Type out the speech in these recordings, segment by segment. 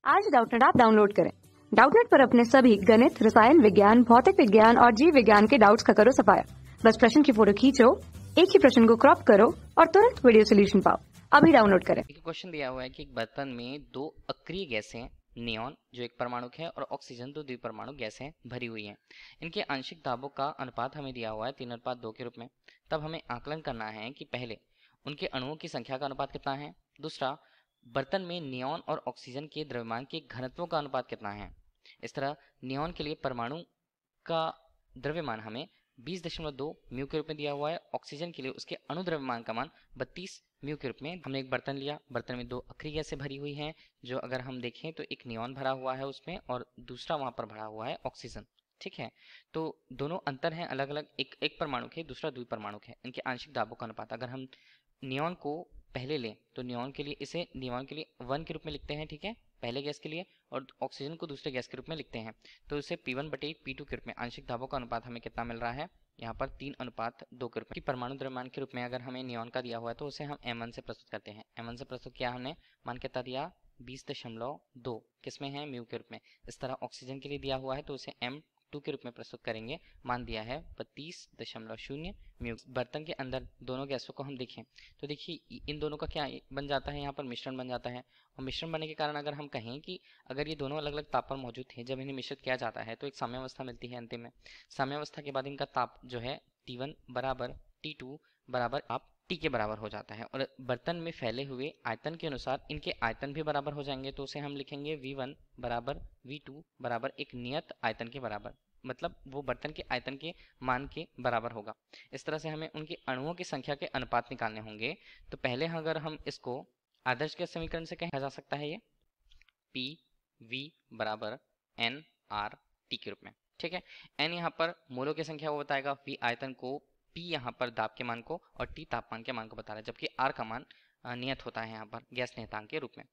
आज Doubtnut app download करें। Doubtnut पर अपने सभी गणित, रसायन विज्ञान, भौतिक विज्ञान और जीव विज्ञान के डाउट्स का करो सफाया। बस प्रश्न की फोटो खींचो, एक ही प्रश्न को क्रॉप करो और तुरंत वीडियो सोल्यूशन पाओ। अभी डाउनलोड करें। क्वेश्चन दिया हुआ है कि एक बर्तन में दो अक्रिय गैसें, नियॉन जो एक परमाणु है और ऑक्सीजन दो द्विपरमाणु गैसें भरी हुई हैं। इनके आंशिक दाबों का अनुपात हमें दिया हुआ है 3:2 के रूप में। तब हमें आकलन करना है कि पहले उनके अणुओं की संख्या का अनुपात कितना है, दूसरा बर्तन में नियॉन और ऑक्सीजन के द्रव्यमान के घनत्वों का अनुपात कितना है। इस तरह नियॉन के लिए परमाणु का द्रव्यमान हमें 20.2 म्यू के रूप में दिया हुआ है। ऑक्सीजन के लिए उसके अणु द्रव्यमान का मान 32 म्यू के रूप में। हमने एक बर्तन लिया, बर्तन में दो अक्रिय गैसें भरी हुई हैं, जो अगर हम देखें तो एक नियॉन भरा हुआ है उसमें और दूसरा वहां पर भरा हुआ है ऑक्सीजन। ठीक है, तो दोनों अंतर हैं अलग अलग, एक परमाणु के दूसरा द्विपरमाणु है। इनके आंशिक दाबों का अनुपात अगर हम नियॉन को पहले लें तो नियॉन के लिए इसे नियॉन के लिए 1 के रूप में लिखते हैं, ठीक है, पहले गैस के लिए, और ऑक्सीजन को दूसरे गैस के रूप में लिखते हैं। तो इसे P1/P2 के रूप में आंशिक दाबों का अनुपात हमें कितना मिल रहा है, यहाँ पर 3:2 के रूप में। परमाणु द्रव्यमान के रूप में अगर हमें नियॉन का दिया हुआ है तो उसे हम M1 से प्रस्तुत करते हैं। M1 से प्रस्तुत किया हमने, मान कितना दिया 20.2, किसमें है, म्यू के रूप में। इस तरह ऑक्सीजन के लिए दिया हुआ है तो उसे M2 के रूप में प्रस्तुत करेंगे, मान दिया है 32.0 म्यू। बर्तन के अंदर दोनों गैसों को हम देखें तो देखिए इन दोनों का क्या बन जाता है, यहाँ पर मिश्रण बन जाता है। और मिश्रण बनने के कारण अगर हम कहें कि अगर ये दोनों अलग अलग ताप पर मौजूद थे, जब इन्हें मिश्रित किया जाता है तो एक साम्यावस्था मिलती है अंतिम में। साम्यावस्था के बाद इनका ताप जो है T1 बराबर T2 बराबर आप T के बराबर हो जाता है। और बर्तन में फैले हुए आयतन के अनुसार इनके आयतन भी बराबर हो जाएंगे, तो उसे हम लिखेंगे V1 बराबर V2 बराबर एक नियत आयतन के बराबर, मतलब वो बर्तन के आयतन के मान के बराबर होगा। इस तरह से हमें उनके अणुओं की संख्या के अनुपात निकालने होंगे। तो पहले अगर हम इसको आदर्श गैस समीकरण से कहा जा सकता है, ये PV बराबर nRT के रूप में, ठीक है। n यहाँ पर मोलों की संख्या को बताएगा, V आयतन को, P यहाँ पर दाब के मान को और T तापमान के मान को बता रहा है, जबकि R का मान नियत होता है यहाँ पर गैस नियतांक के रूप में।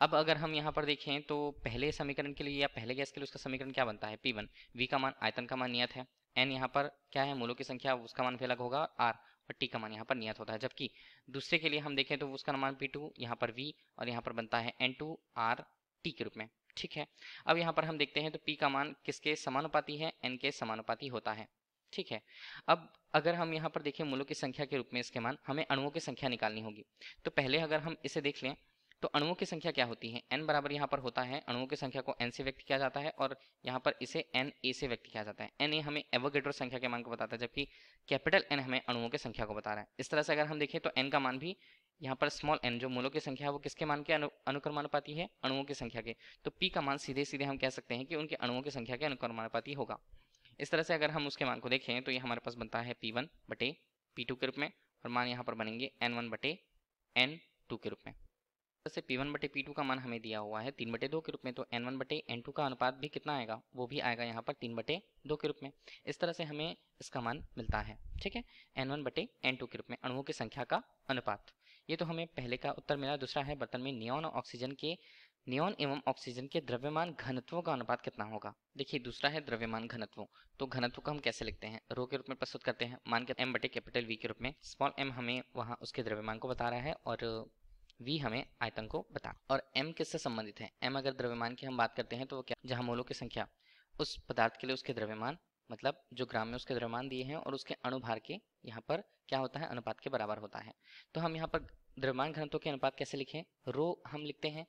अब अगर हम यहाँ पर देखें तो पहले समीकरण के लिए या पहले गैस के लिए उसका समीकरण क्या बनता है, P1, V का मान आयतन का मान नियत है, n यहाँ पर क्या है, मोलों की संख्या, उसका मान भी अलग होगा, R और T का मान यहाँ पर नियत होता है। जबकि दूसरे के लिए हम देखें तो उसका मान P2, यहाँ पर V और यहाँ पर बनता है N2RT के रूप में, ठीक है। अब यहाँ पर हम देखते हैं तो P का मान किसके समानुपाती है, N के समानुपाती होता है, ठीक है। अब अगर हम यहाँ पर देखें मूलों की संख्या के रूप में इसके मान, हमें अणुओं की संख्या निकालनी होगी। तो पहले अगर हम इसे देख लें तो अणुओं की संख्या क्या होती है, n बराबर यहाँ पर होता है, अणुओं की संख्या को n से व्यक्त किया जाता है और यहाँ पर इसे Na से व्यक्त किया जाता है। Na हमें एवोगैड्रो संख्या के मान को बताता है, जबकि कैपिटल N हमें अणुओं की संख्या को बता रहा है। इस तरह से अगर हम देखें तो n का मान भी यहाँ पर स्मॉल n जो मूलों की संख्या है वो किसके मान के अनुक्रमानुपाती है, अणुओं की संख्या के। तो P का मान सीधे सीधे हम कह सकते हैं कि उनके अणुओं की संख्या के अनुक्रमानुपाती होगा। इस तरह से अगर हम उसके मान को देखें तो ये हमारे पास बनता है P1/P2 के रूप में, और मान यहाँ पर बनेंगे N1/N2 के रूप में। जैसे P1/P2 का मान हमें दिया हुआ है 3/2 के रूप में, तो N1/N2 का अनुपात भी कितना आएगा, वो भी आएगा यहाँ पर 3/2 के रूप में। इस तरह से हमें इसका मान मिलता है, ठीक है, N1/N2 के रूप में अणुओं की संख्या का अनुपात। ये तो हमें पहले का उत्तर मिला। दूसरा है बर्तन में नियॉन और ऑक्सीजन के, नियॉन एवं ऑक्सीजन के द्रव्यमान घनत्वों का अनुपात कितना होगा। देखिए दूसरा है द्रव्यमान घनत्वों, तो घनत्व को हम कैसे लिखते हैं, रो के रूप में प्रस्तुत करते हैं, मान के M/V के रूप में। स्मॉल m हमें वहाँ उसके द्रव्यमान को बता रहा है और V हमें आयतन को बता, और m किससे संबंधित है, m अगर द्रव्यमान की हम बात करते हैं तो वो क्या, जहाँ मोलों की संख्या उस पदार्थ के लिए उसके द्रव्यमान, मतलब जो ग्राम में उसके द्रव्यमान दिए हैं और उसके अणुभार के यहाँ पर क्या होता है, अनुपात के बराबर होता है। तो हम यहाँ पर द्रव्यमान घनत्व के अनुपात कैसे लिखें, रो हम लिखते हैं,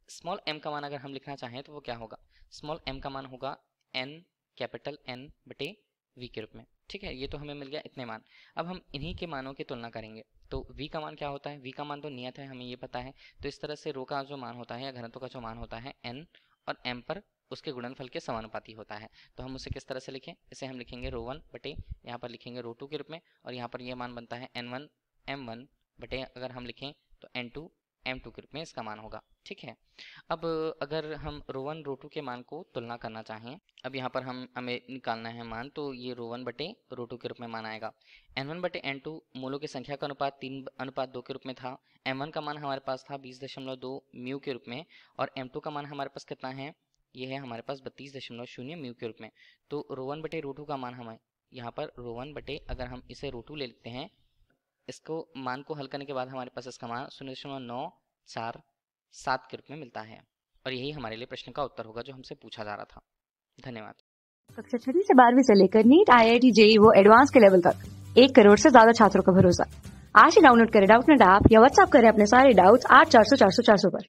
स्मॉल m का मान अगर हम लिखना चाहें तो वो क्या होगा, स्मॉल m का मान होगा n कैपिटल N/V के रूप में, ठीक है। ये तो हमें मिल गया इतने मान। अब हम इन्हीं के मानों की तुलना करेंगे तो V का मान क्या होता है, V का मान तो नियत है, हमें ये पता है। तो इस तरह से रो का जो मान होता है या घनत्व का जो मान होता है n और m पर उसके गुणनफल के समानुपाती होता है। तो हम उसे किस तरह से लिखें, इसे हम लिखेंगे रो1 बटे, यहाँ पर लिखेंगे रो2 के रूप में, और यहाँ पर ये मान बनता है N1 M1 बटे, अगर हम लिखें तो N2 M2 के रूप में इसका मान होगा, ठीक है। अब अगर हम रो1 रो2 के मान को तुलना करना चाहें, अब यहाँ पर हमें निकालना है मान, तो ये रो1 बटे रो2 के रूप में मान आएगा। N1/N2 मूलों की संख्या का अनुपात 3:2 के रूप में था। M1 का मान हमारे पास था 20.2 म्यू के रूप में, और M2 का मान हमारे पास कितना है, ये है हमारे पास 32.0 म्यू के रूप में। तो रो1 बटे रो2 का मान हमें यहाँ पर रो1 बटे, अगर हम इसे रो2 ले लेते हैं, इसको मान को हल करने के बाद हमारे पास इसका मान 0.947 के रूप में मिलता है। और यही हमारे लिए प्रश्न का उत्तर होगा जो हमसे पूछा जा रहा था। धन्यवाद। कक्षा 6 से 12वीं से लेकर नीट, IIT, JEE वो एडवांस के लेवल तक 1 करोड़ से ज्यादा छात्रों का भरोसा। आज ही डाउनलोड करें डाउटनेट ऐप या व्हाट्सएप करें अपने सारे डाउट्स 8400 400 400 पर।